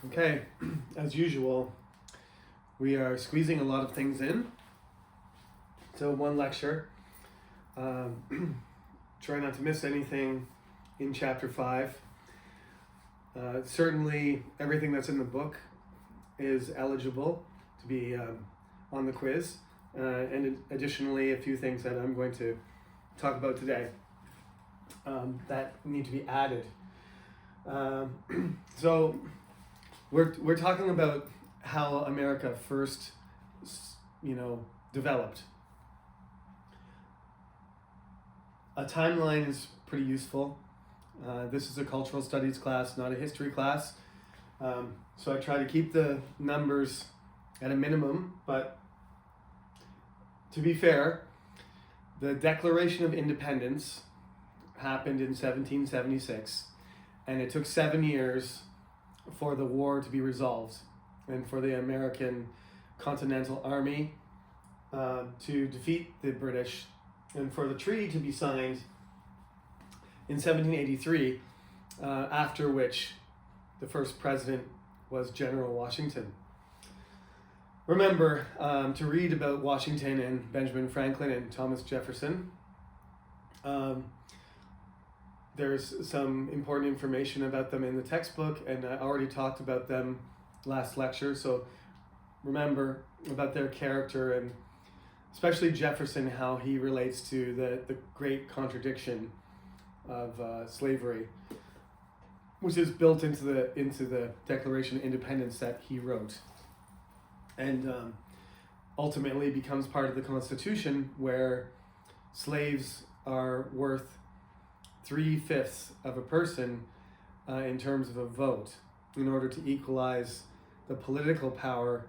Okay, as usual, we are squeezing a lot of things in. So one lecture. Try not to miss anything in chapter 5. Certainly everything that's in the book is eligible to be on the quiz. And additionally, a few things that I'm going to talk about today that need to be added. So we're talking about how America first, developed. A timeline is pretty useful. This is a cultural studies class, not a history class. So I try to keep the numbers at a minimum, but to be fair, the Declaration of Independence happened in 1776, and it took 7 years for the war to be resolved and for the American Continental Army to defeat the British and for the treaty to be signed in 1783, after which the first president was General Washington. Remember to read about Washington and Benjamin Franklin and Thomas Jefferson. There's some important information about them in the textbook, and I already talked about them last lecture, so remember about their character and especially Jefferson, how he relates to the great contradiction of slavery, which is built into the Declaration of Independence that he wrote, and ultimately becomes part of the Constitution, where slaves are worth 3/5 of a person in terms of a vote, in order to equalize the political power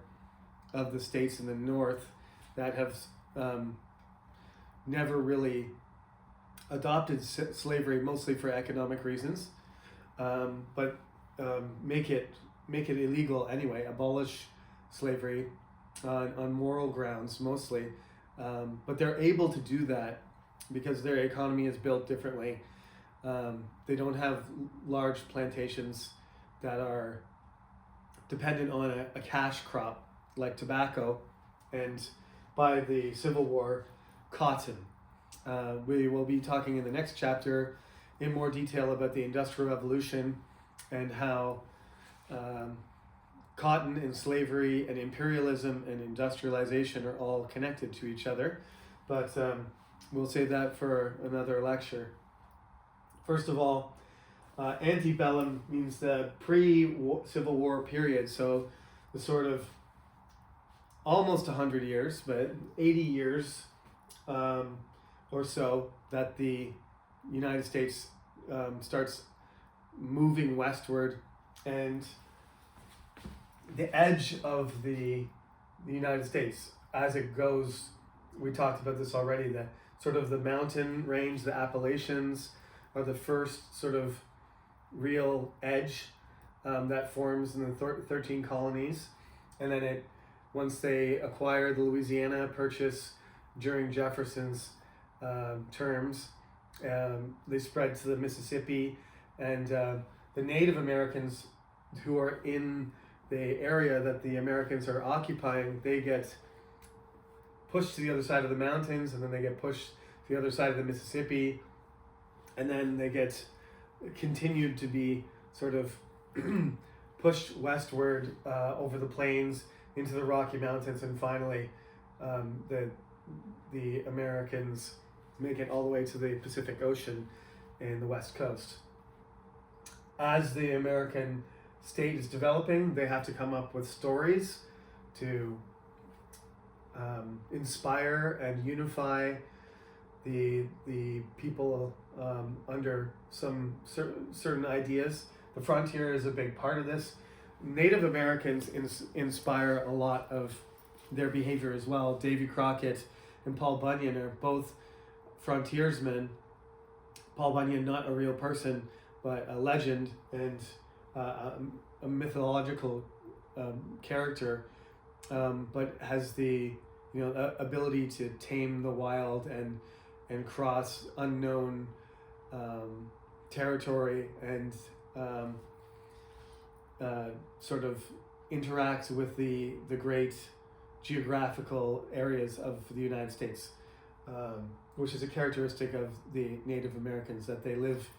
of the states in the North that have never really adopted slavery, mostly for economic reasons, but make it illegal anyway, abolish slavery on moral grounds mostly, but they're able to do that because their economy is built differently. They don't have large plantations that are dependent on a cash crop like tobacco, and by the Civil War, cotton. We will be talking in the next chapter in more detail about the Industrial Revolution and how cotton and slavery and imperialism and industrialization are all connected to each other. But we'll save that for another lecture. First of all, antebellum means the pre-Civil War period, so the sort of almost 100 years, but 80 years or so that the United States starts moving westward, and the edge of the United States as it goes, we talked about this already, the sort of the mountain range, the Appalachians, are the first sort of real edge that forms in the 13 colonies. And then once they acquire the Louisiana Purchase during Jefferson's terms, they spread to the Mississippi, and the Native Americans who are in the area that the Americans are occupying, they get pushed to the other side of the mountains, and then they get pushed to the other side of the Mississippi, and then they get continued to be sort of pushed westward over the plains into the Rocky Mountains, and finally the Americans make it all the way to the Pacific Ocean in the West Coast. As the American state is developing, they have to come up with stories to inspire and unify the people under some certain ideas. The frontier is a big part of this. Native Americans inspire a lot of their behavior as well. Davy Crockett and Paul Bunyan are both frontiersmen. Paul Bunyan, not a real person, but a legend and a mythological character, but has the ability to tame the wild and cross unknown territory, and sort of interact with the great geographical areas of the United States, which is a characteristic of the Native Americans, that they live,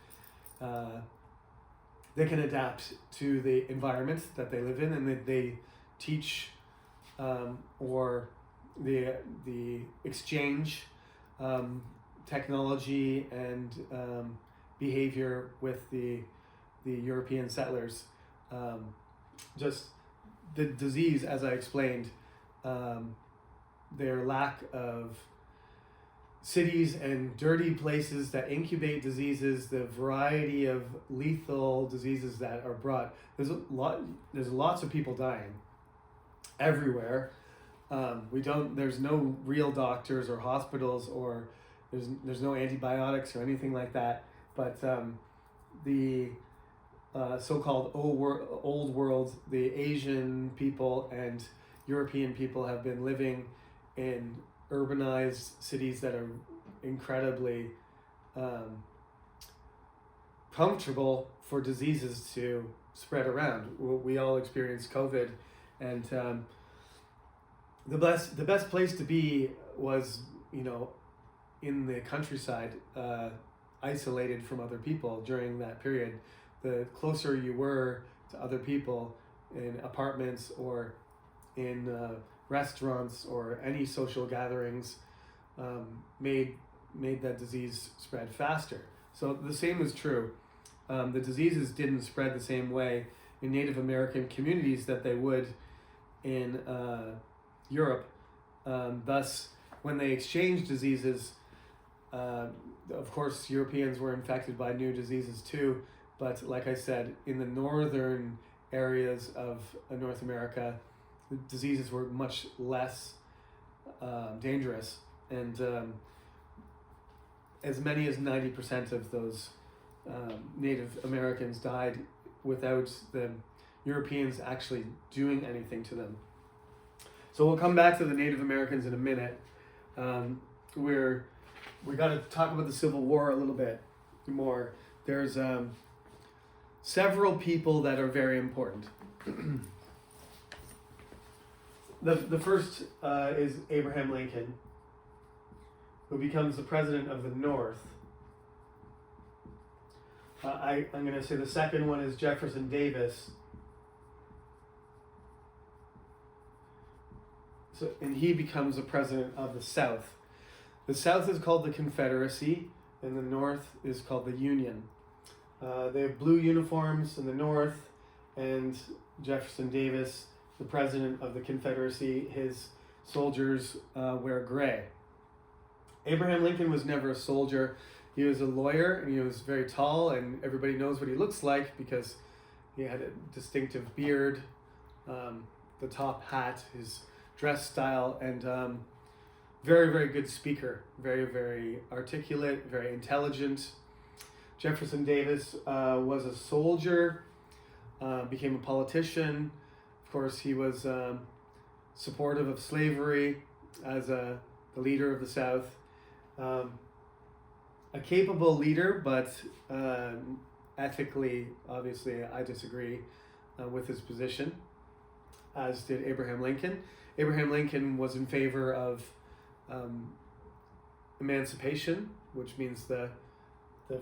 they can adapt to the environment that they live in, and they teach or the exchange technology and behavior with the European settlers. Just the disease, as I explained, their lack of cities and dirty places that incubate diseases, the variety of lethal diseases that are brought. There's lots of people dying everywhere. There's no real doctors or hospitals, or there's no antibiotics or anything like that. But the so-called old world, the Asian people and European people have been living in urbanized cities that are incredibly comfortable for diseases to spread around. We all experienced COVID, and the best place to be was, in the countryside, isolated from other people during that period. The closer you were to other people in apartments or in restaurants or any social gatherings, made that disease spread faster. So the same is true. The diseases didn't spread the same way in Native American communities that they would in Europe. Thus, when they exchanged diseases, of course, Europeans were infected by new diseases too. But like I said, in the northern areas of North America, the diseases were much less dangerous, and as many as 90% of those Native Americans died without the Europeans actually doing anything to them. So we'll come back to the Native Americans in a minute. We got to talk about the Civil War a little bit more. There's several people that are very important. The first is Abraham Lincoln, who becomes the president of the North. I'm going to say the second one is Jefferson Davis. And he becomes the president of the South. The South is called the Confederacy, and the North is called the Union. They have blue uniforms in the North, and Jefferson Davis, the president of the Confederacy, his soldiers wear gray. Abraham Lincoln was never a soldier. He was a lawyer, and he was very tall, and everybody knows what he looks like because he had a distinctive beard, the top hat, his dress style, and very, very good speaker, very, very articulate, very intelligent. Jefferson Davis was a soldier, became a politician. Of course, he was supportive of slavery as the leader of the South. A capable leader, but ethically, obviously, I disagree with his position, as did Abraham Lincoln. Abraham Lincoln was in favor of emancipation, which means the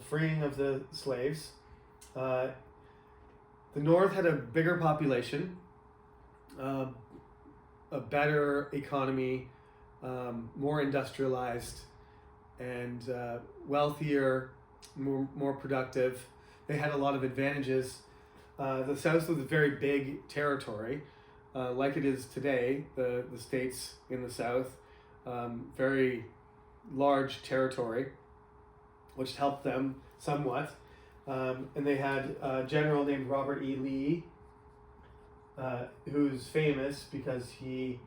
freeing of the slaves. The North had a bigger population, a better economy, more industrialized, and wealthier, more productive. They had a lot of advantages. The South was a very big territory, like it is today, the states in the South, very large territory, which helped them somewhat. And they had a general named Robert E. Lee, who's famous because he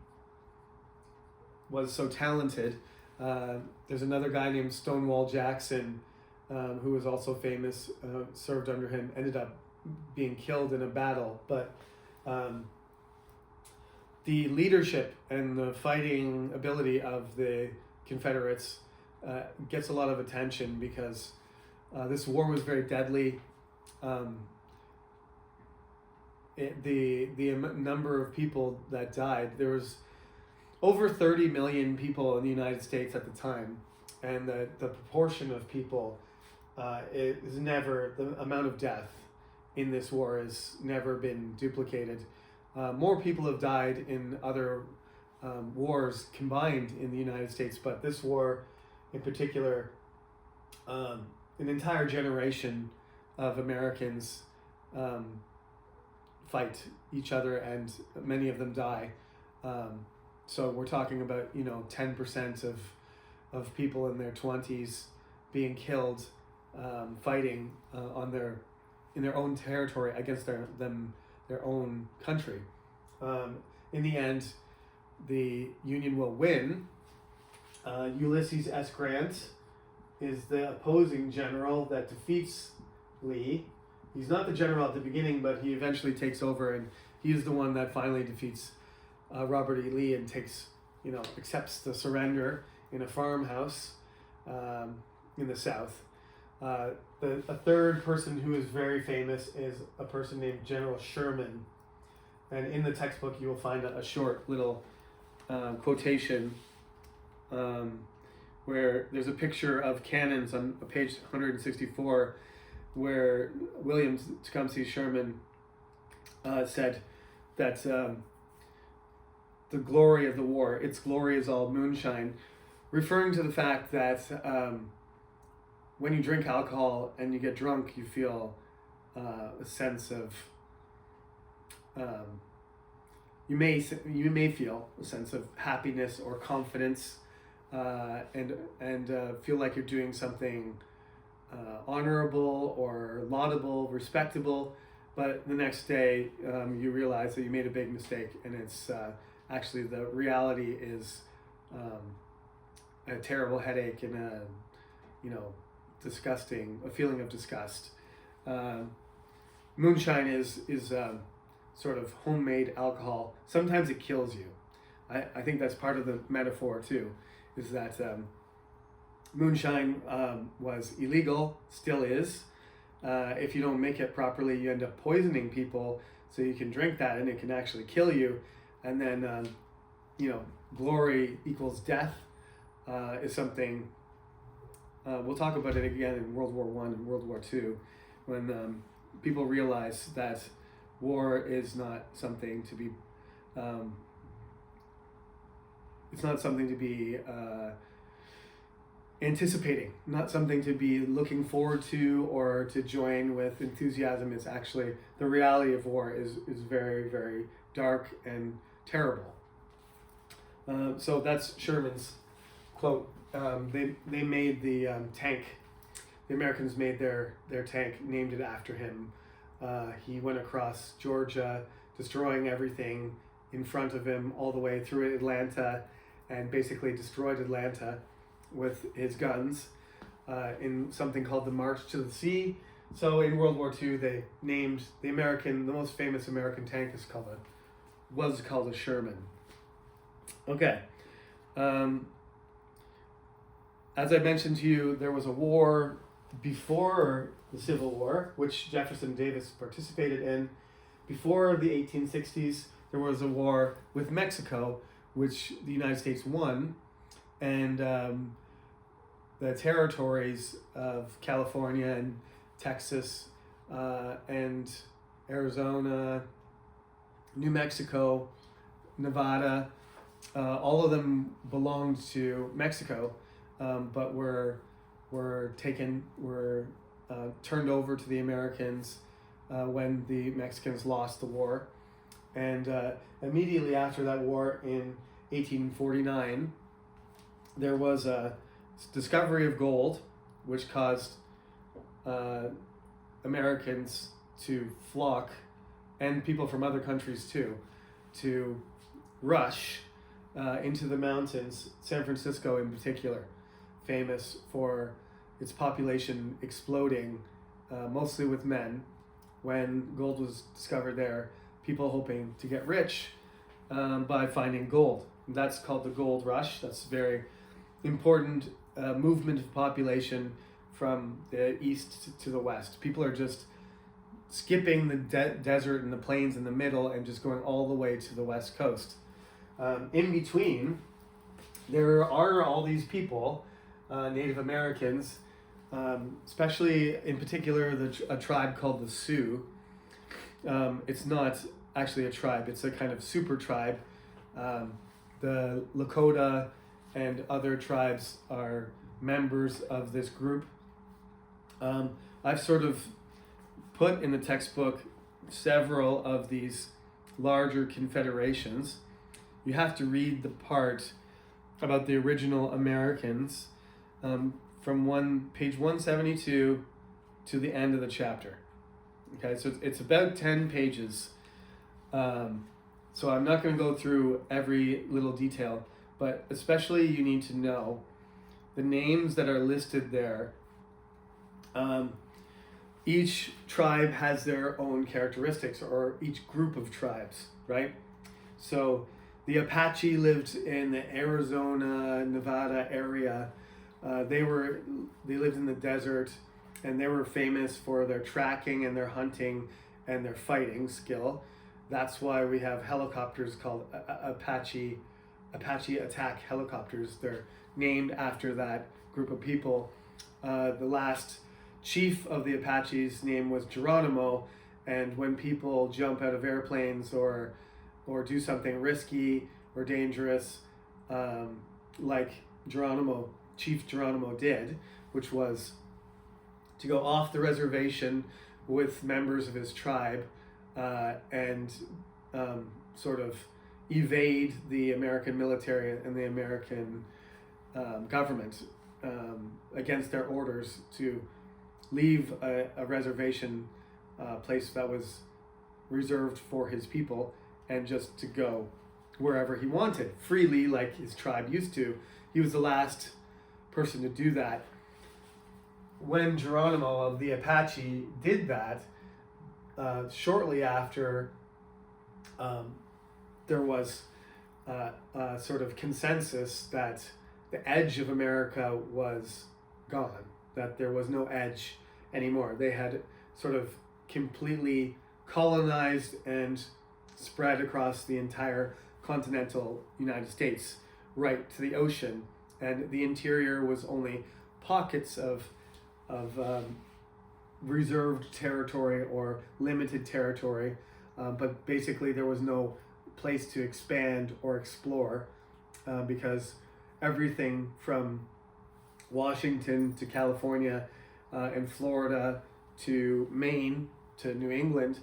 was so talented. There's another guy named Stonewall Jackson, who was also famous, served under him, ended up being killed in a battle. But the leadership and the fighting ability of the Confederates gets a lot of attention because this war was very deadly. number of people that died. There was over 30 million people in the United States at the time, and the proportion of people is never, the amount of death in this war has never been duplicated. More people have died in other wars combined in the United States, but this war in particular, an entire generation of Americans fight each other, and many of them die. So we're talking about 10% of people in their 20s being killed fighting in their own territory against their own country. In the end, the Union will win. Ulysses S. Grant is the opposing general that defeats Lee. He's not the general at the beginning, but he eventually takes over, and he is the one that finally defeats Robert E. Lee and accepts the surrender in a farmhouse in the South. A third person who is very famous is a person named General Sherman. And in the textbook, you will find a short little quotation where there's a picture of cannons on page 164, where William Tecumseh Sherman said that the glory of the war, its glory is all moonshine, referring to the fact that when you drink alcohol and you get drunk, you feel a sense of you may feel a sense of happiness or confidence, and feel like you're doing something honorable or laudable, respectable, but the next day you realize that you made a big mistake, and it's actually the reality is a terrible headache and a a feeling of disgust. Moonshine is sort of homemade alcohol. Sometimes it kills you. I think that's part of the metaphor too, is that moonshine was illegal, still is. If you don't make it properly, you end up poisoning people, so you can drink that and it can actually kill you. And then, glory equals death is something, we'll talk about it again in World War I and World War II, when people realize that war is not something to be, it's not something to be anticipating, not something to be looking forward to or to join with enthusiasm. It's actually, the reality of war is very, very dark and terrible. So that's Sherman's quote. They made the tank. The Americans made their tank, named it after him. He went across Georgia, destroying everything in front of him, all the way through Atlanta, and basically destroyed Atlanta with his guns in something called the March to the Sea. So in World War II, they named the most famous American tank was called a Sherman. Okay. As I mentioned to you, there was a war before the Civil War, which Jefferson Davis participated in. Before the 1860s, there was a war with Mexico, which the United States won, and the territories of California and Texas and Arizona, New Mexico, Nevada, all of them belonged to Mexico, but were turned over to the Americans when the Mexicans lost the war. And immediately after that war in 1849, there was a discovery of gold, which caused Americans to flock, and people from other countries too, to rush into the mountains. San Francisco in particular, famous for its population exploding, mostly with men, when gold was discovered there, people hoping to get rich by finding gold. That's called the gold rush. That's a very important movement of population from the east to the west. People are just skipping the desert and the plains in the middle and just going all the way to the west coast. In between, there are all these people, Native Americans, especially in particular a tribe called the Sioux. It's not actually a tribe, it's a kind of super tribe. The Lakota and other tribes are members of this group. I've sort of put in the textbook several of these larger confederations. You have to read the part about the original Americans from page 172 to the end of the chapter. Okay, so it's about 10 pages. So I'm not going to go through every little detail, but especially you need to know the names that are listed there. Each tribe has their own characteristics, or each group of tribes, right? So the Apache lived in the Arizona, Nevada area. They lived in the desert, and they were famous for their tracking and their hunting and their fighting skill. That's why we have helicopters called Apache attack helicopters. They're named after that group of people. The last chief of the Apaches' name was Geronimo, and when people jump out of airplanes or do something risky or dangerous, like Chief Geronimo did, which was to go off the reservation with members of his tribe and sort of evade the American military and the American government against their orders to leave a reservation place that was reserved for his people and just to go wherever he wanted freely, like his tribe used to. He was the last person to do that. When Geronimo of the Apache did that, shortly after, there was a sort of consensus that the edge of America was gone, that there was no edge anymore. They had sort of completely colonized and spread across the entire continental United States, right to the ocean, and the interior was only pockets of reserved territory or limited territory, but basically there was no place to expand or explore because everything from Washington to California and Florida to Maine to New England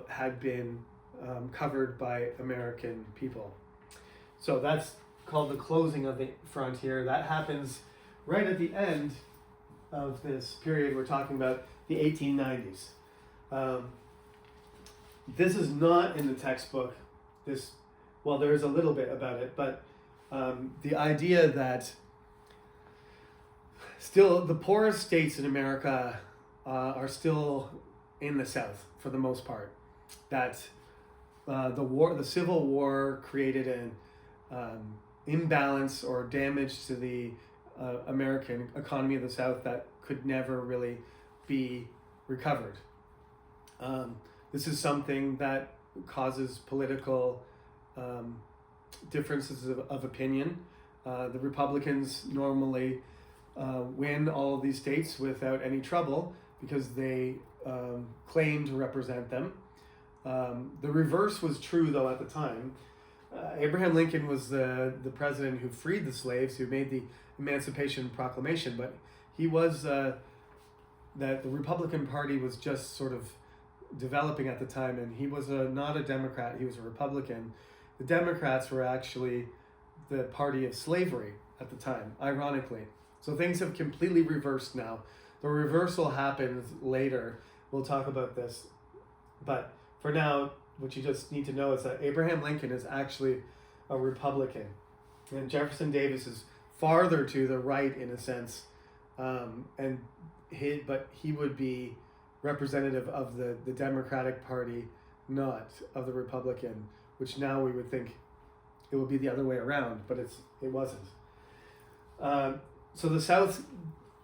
had been covered by American people. So that's called the closing of the frontier. That happens right at the end of this period we're talking about, the 1890s. This is not in the textbook. Well, there's a little bit about it, but the idea that still the poorest states in America are still in the South for the most part. That the Civil War created an imbalance or damage to the American economy of the South that could never really be recovered. This is something that causes political differences of opinion. The Republicans normally win all of these states without any trouble because they claim to represent them. The reverse was true, though, at the time. Abraham Lincoln was the president who freed the slaves, who made the Emancipation Proclamation, but he was that the Republican Party was just sort of developing at the time, and he was not a Democrat, he was a Republican. The Democrats were actually the party of slavery at the time, ironically. So things have completely reversed now. The reversal happens later. We'll talk about this. But for now, what you just need to know is that Abraham Lincoln is actually a Republican. And Jefferson Davis is farther to the right in a sense. But he would be representative of the Democratic Party, not of the Republican, which now we would think it would be the other way around, but it wasn't. So the South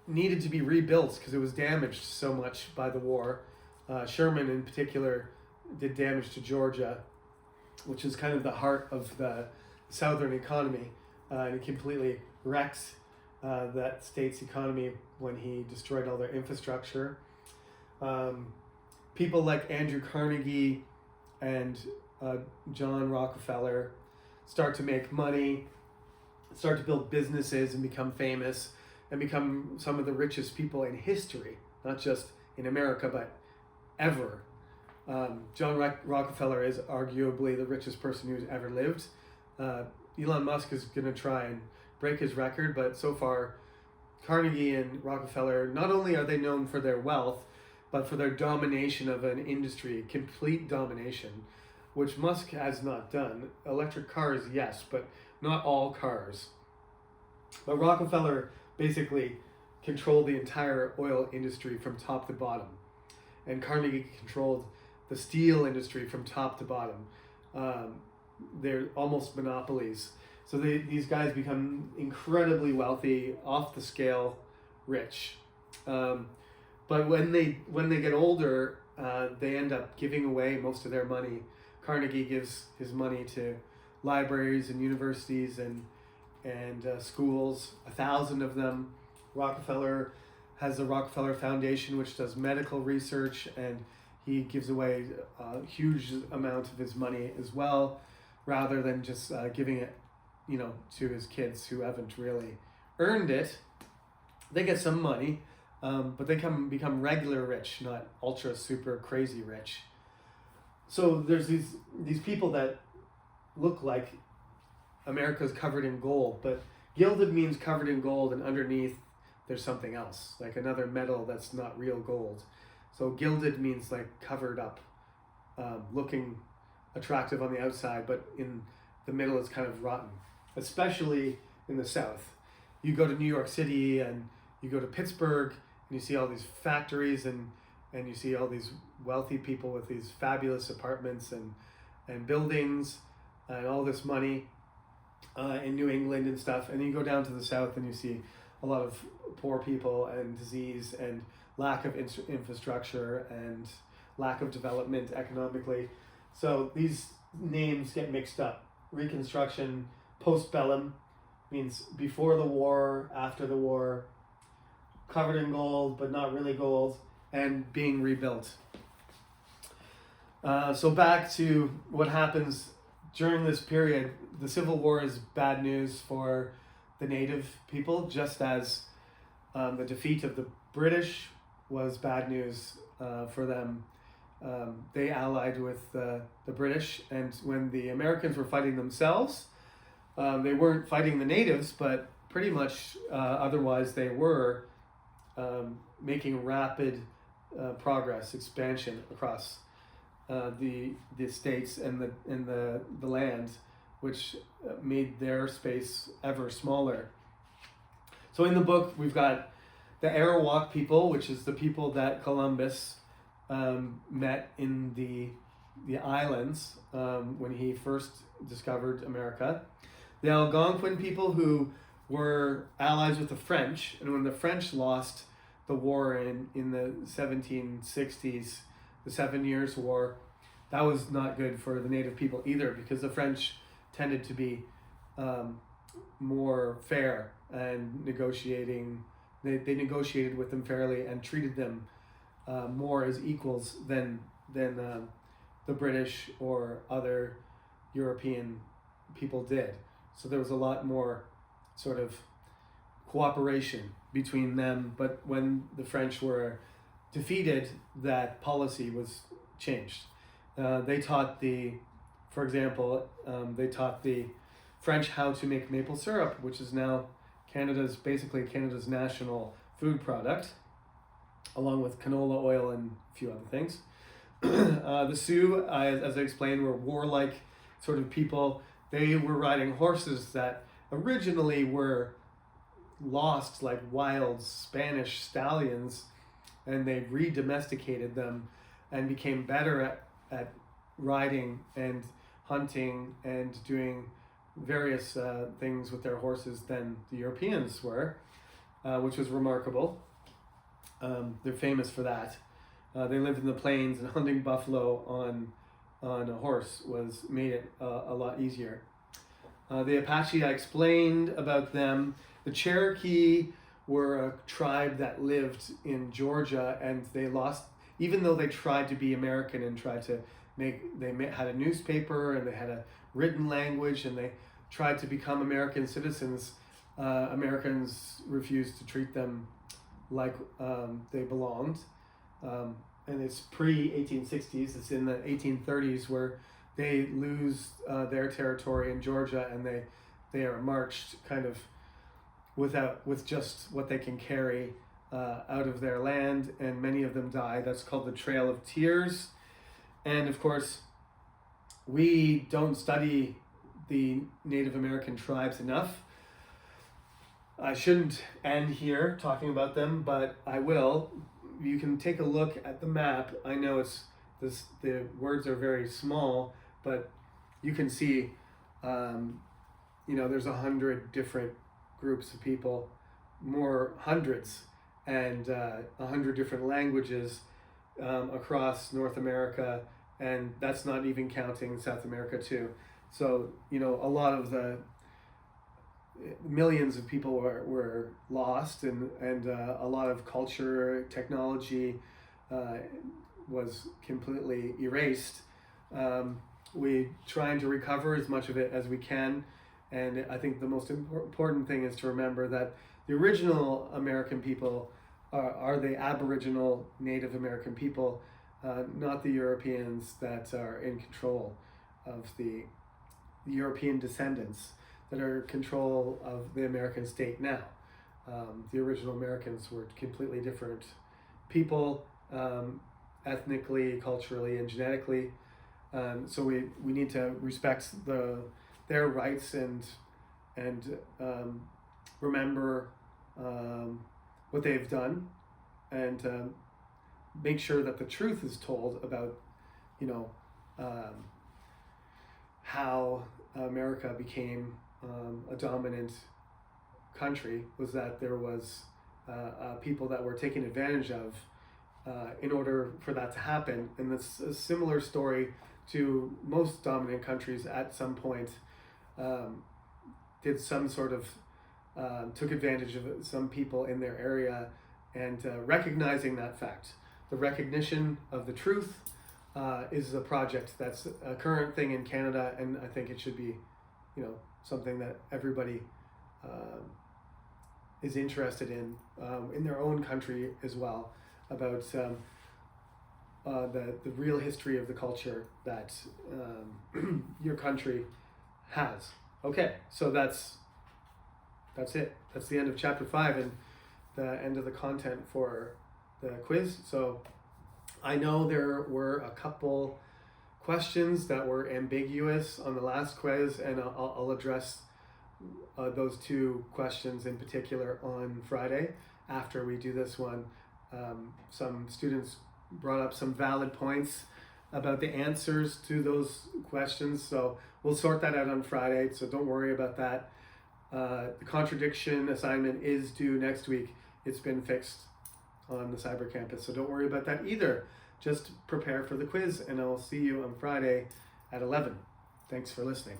needed to be rebuilt because it was damaged so much by the war. Sherman in particular did damage to Georgia, which is kind of the heart of the Southern economy, and he completely wrecked that state's economy when he destroyed all their infrastructure. People like Andrew Carnegie and John Rockefeller start to make money, start to build businesses and become famous and become some of the richest people in history, not just in America, but ever. John Rockefeller is arguably the richest person who's ever lived. Elon Musk is going to try and break his record, but so far, Carnegie and Rockefeller, not only are they known for their wealth, but for their domination of an industry, complete domination, which Musk has not done. Electric cars, yes, but not all cars. But Rockefeller basically controlled the entire oil industry from top to bottom, and Carnegie controlled the steel industry from top to bottom. They're almost monopolies. So these guys become incredibly wealthy, off the scale, rich. But when they get older, they end up giving away most of their money. Carnegie gives his money to libraries and universities and schools, 1,000 of them. Rockefeller has the Rockefeller Foundation, which does medical research, and he gives away a huge amount of his money as well, rather than just giving it, to his kids who haven't really earned it. They get some money, but they become regular rich, not ultra super crazy rich. So there's these people that look like America's covered in gold, but gilded means covered in gold, and underneath there's something else, like another metal that's not real gold. So gilded means like covered up, looking attractive on the outside, but in the middle it's kind of rotten, especially in the South. You go to New York City and you go to Pittsburgh and you see all these factories and you see all these wealthy people with these fabulous apartments and buildings and all this money in New England and stuff. And then you go down to the South and you see a lot of poor people and disease and lack of infrastructure and lack of development economically. So these names get mixed up. Reconstruction, postbellum, means before the war, after the war, covered in gold but not really gold, and being rebuilt. So back to what happens during this period. The Civil War is bad news for the native people, just as the defeat of the British was bad news for them. They allied with the British, and when the Americans were fighting themselves, they weren't fighting the natives, but pretty much otherwise they were making rapid progress, expansion across the states and the land, which made their space ever smaller. So in the book, we've got the Arawak people, which is the people that Columbus met in the islands when he first discovered America. The Algonquin people, who were allies with the French, and when the French lost the war in the 1760s, the 7 Years' War, that was not good for the native people either, because the French tended to be more fair and negotiating. They negotiated with them fairly and treated them more as equals than the British or other European people did. So there was a lot more sort of cooperation between them. But when the French were defeated, that policy was changed. They taught for example, they taught the French how to make maple syrup, which is now basically Canada's national food product, along with canola oil and a few other things. The Sioux, as I explained, were warlike sort of people. They were riding horses that originally were lost like wild Spanish stallions, and they re-domesticated them and became better at riding and hunting and doing various things with their horses than the Europeans were, which was remarkable. They're famous for that. they lived in the plains, and hunting buffalo on a horse made it a lot easier. The Apache, I explained about them. The Cherokee were a tribe that lived in Georgia, and they lost, even though they tried to be American and tried to had a newspaper and they had a written language and they tried to become American citizens. Americans refused to treat them like they belonged. And it's pre-1860s, it's in the 1830s where they lose their territory in Georgia, and they are marched kind of with just what they can carry out of their land, and many of them die. That's called the Trail of Tears. And of course, we don't study the Native American tribes enough. I shouldn't end here talking about them, but I will. You can take a look at the map. I know the words are very small, but you can see, there's 100 different groups of people, hundreds, and 100 different languages across North America, and that's not even counting South America too. So, a lot of the millions of people were lost, and a lot of culture, technology was completely erased. We trying to recover as much of it as we can, and I think the most important thing is to remember that the original American people are the Aboriginal Native American people, not the Europeans that are in control of the European descendants that are in control of the American state now. The original Americans were completely different people, ethnically, culturally, and genetically. So we need to respect their rights and remember what they've done, and make sure that the truth is told about how America became a dominant country. Was that there was people that were taken advantage of in order for that to happen. And it's a similar story to most dominant countries at some point did some sort of took advantage of some people in their area, and recognizing that fact. The recognition of the truth is a project that's a current thing in Canada, and I think it should be, something that everybody is interested in their own country as well, about the real history of the culture that your country has. Okay, so that's it. That's the end of chapter 5 and the end of the content for the quiz. So I know there were a couple questions that were ambiguous on the last quiz, and I'll address those two questions in particular on Friday after we do this one. Some students brought up some valid points about the answers to those questions, so we'll sort that out on Friday, so don't worry about that. The contradiction assignment is due next week. It's been fixed on the Cyber Campus, so don't worry about that either. Just prepare for the quiz, and I'll see you on Friday at 11. Thanks for listening.